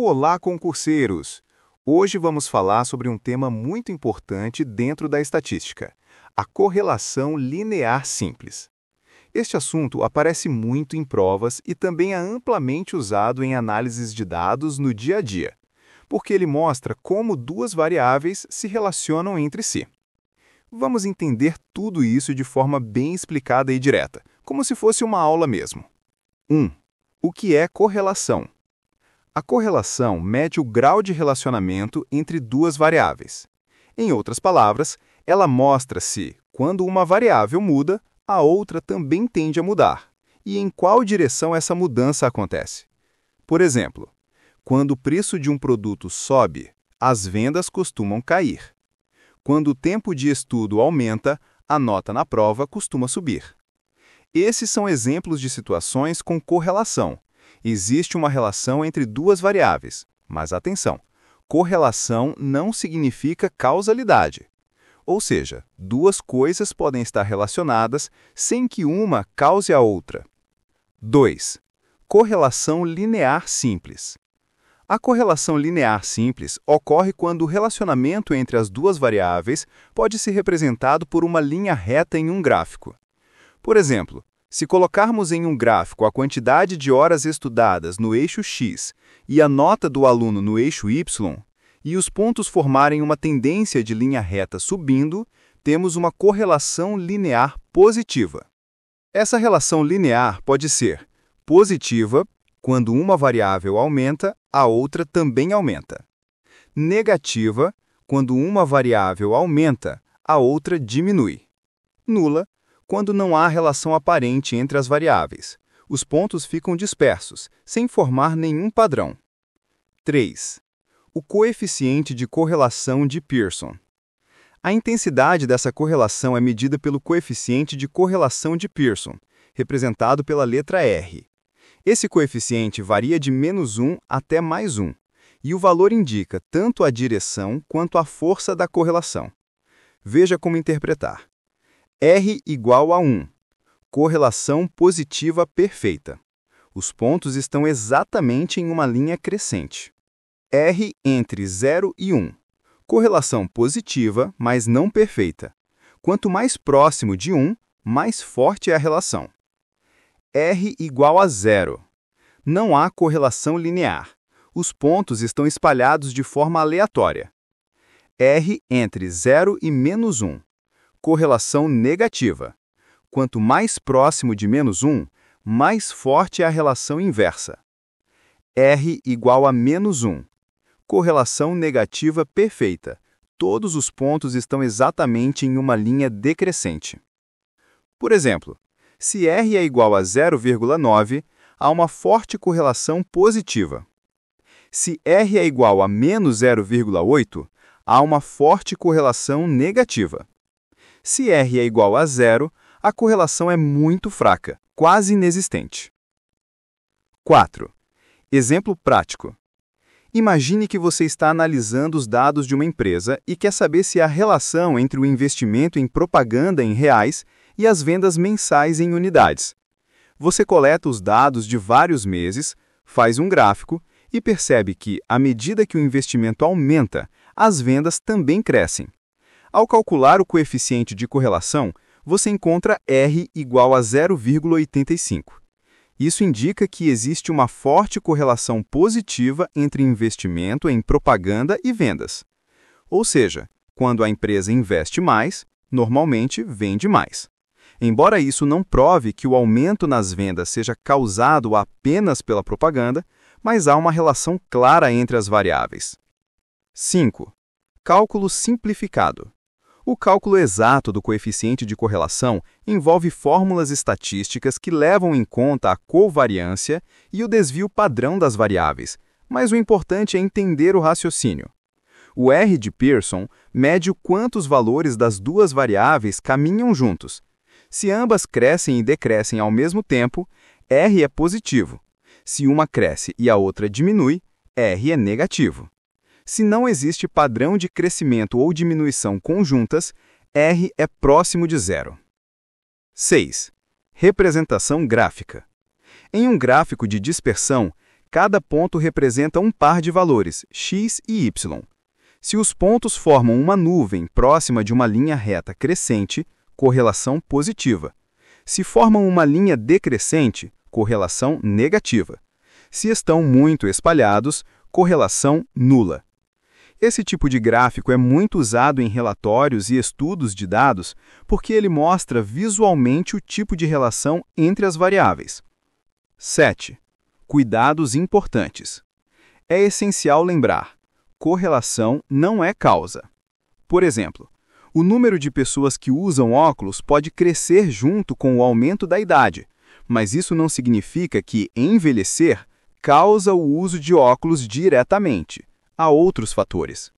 Olá, concurseiros! Hoje vamos falar sobre um tema muito importante dentro da estatística: a correlação linear simples. Este assunto aparece muito em provas e também é amplamente usado em análises de dados no dia a dia, porque ele mostra como duas variáveis se relacionam entre si. Vamos entender tudo isso de forma bem explicada e direta, como se fosse uma aula mesmo. 1. O que é correlação? A correlação mede o grau de relacionamento entre duas variáveis. Em outras palavras, ela mostra se, quando uma variável muda, a outra também tende a mudar, e em qual direção essa mudança acontece. Por exemplo, quando o preço de um produto sobe, as vendas costumam cair. Quando o tempo de estudo aumenta, a nota na prova costuma subir. Esses são exemplos de situações com correlação. Existe uma relação entre duas variáveis, mas atenção, correlação não significa causalidade. Ou seja, duas coisas podem estar relacionadas sem que uma cause a outra. 2. Correlação linear simples. A correlação linear simples ocorre quando o relacionamento entre as duas variáveis pode ser representado por uma linha reta em um gráfico. Por exemplo, se colocarmos em um gráfico a quantidade de horas estudadas no eixo X e a nota do aluno no eixo Y, e os pontos formarem uma tendência de linha reta subindo, temos uma correlação linear positiva. Essa relação linear pode ser positiva quando uma variável aumenta, a outra também aumenta. Negativa quando uma variável aumenta, a outra diminui. Nula quando não há relação aparente entre as variáveis. Os pontos ficam dispersos, sem formar nenhum padrão. 3. O coeficiente de correlação de Pearson. A intensidade dessa correlação é medida pelo coeficiente de correlação de Pearson, representado pela letra R. Esse coeficiente varia de -1 até +1, e o valor indica tanto a direção quanto a força da correlação. Veja como interpretar. R igual a 1. Correlação positiva perfeita. Os pontos estão exatamente em uma linha crescente. R entre 0 e 1. Correlação positiva, mas não perfeita. Quanto mais próximo de 1, mais forte é a relação. R igual a 0. Não há correlação linear. Os pontos estão espalhados de forma aleatória. R entre 0 e -1. Correlação negativa. Quanto mais próximo de -1, mais forte é a relação inversa. R igual a -1. Correlação negativa perfeita. Todos os pontos estão exatamente em uma linha decrescente. Por exemplo, se R é igual a 0,9, há uma forte correlação positiva. Se R é igual a -0,8, há uma forte correlação negativa. Se R é igual a 0, a correlação é muito fraca, quase inexistente. 4. Exemplo prático. Imagine que você está analisando os dados de uma empresa e quer saber se há relação entre o investimento em propaganda em reais e as vendas mensais em unidades. Você coleta os dados de vários meses, faz um gráfico e percebe que, à medida que o investimento aumenta, as vendas também crescem. Ao calcular o coeficiente de correlação, você encontra R igual a 0,85. Isso indica que existe uma forte correlação positiva entre investimento em propaganda e vendas. Ou seja, quando a empresa investe mais, normalmente vende mais. Embora isso não prove que o aumento nas vendas seja causado apenas pela propaganda, mas há uma relação clara entre as variáveis. 5. Cálculo simplificado. O cálculo exato do coeficiente de correlação envolve fórmulas estatísticas que levam em conta a covariância e o desvio padrão das variáveis, mas o importante é entender o raciocínio. O R de Pearson mede o quanto os valores das duas variáveis caminham juntos. Se ambas crescem e decrescem ao mesmo tempo, R é positivo. Se uma cresce e a outra diminui, R é negativo. Se não existe padrão de crescimento ou diminuição conjuntas, R é próximo de 0. 6. Representação gráfica. Em um gráfico de dispersão, Cada ponto representa um par de valores, x e y. Se os pontos formam uma nuvem próxima de uma linha reta crescente, correlação positiva. Se formam uma linha decrescente, correlação negativa. Se estão muito espalhados, correlação nula. Esse tipo de gráfico é muito usado em relatórios e estudos de dados porque ele mostra visualmente o tipo de relação entre as variáveis. 7. Cuidados importantes. É essencial lembrar: correlação não é causa. Por exemplo, o número de pessoas que usam óculos pode crescer junto com o aumento da idade, mas isso não significa que envelhecer causa o uso de óculos diretamente. Há outros fatores.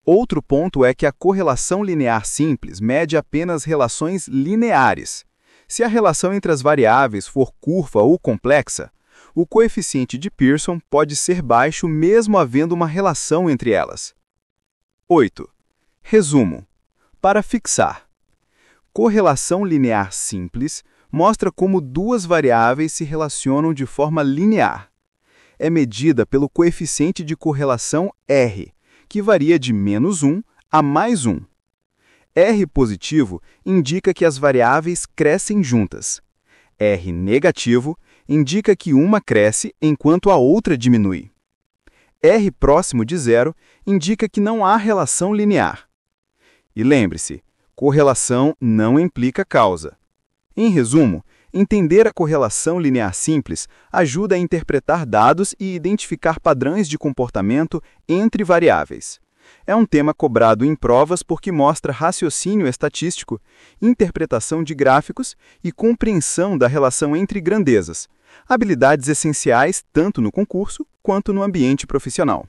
Outro ponto é que a correlação linear simples mede apenas relações lineares. Se a relação entre as variáveis for curva ou complexa, o coeficiente de Pearson pode ser baixo mesmo havendo uma relação entre elas. 8. Resumo. Para fixar. Correlação linear simples mostra como duas variáveis se relacionam de forma linear. É medida pelo coeficiente de correlação R, que varia de -1 a +1. R positivo indica que as variáveis crescem juntas. R negativo indica que uma cresce enquanto a outra diminui. R próximo de zero indica que não há relação linear. E lembre-se, correlação não implica causa. Em resumo, entender a correlação linear simples ajuda a interpretar dados e identificar padrões de comportamento entre variáveis. É um tema cobrado em provas porque mostra raciocínio estatístico, interpretação de gráficos e compreensão da relação entre grandezas, habilidades essenciais tanto no concurso quanto no ambiente profissional.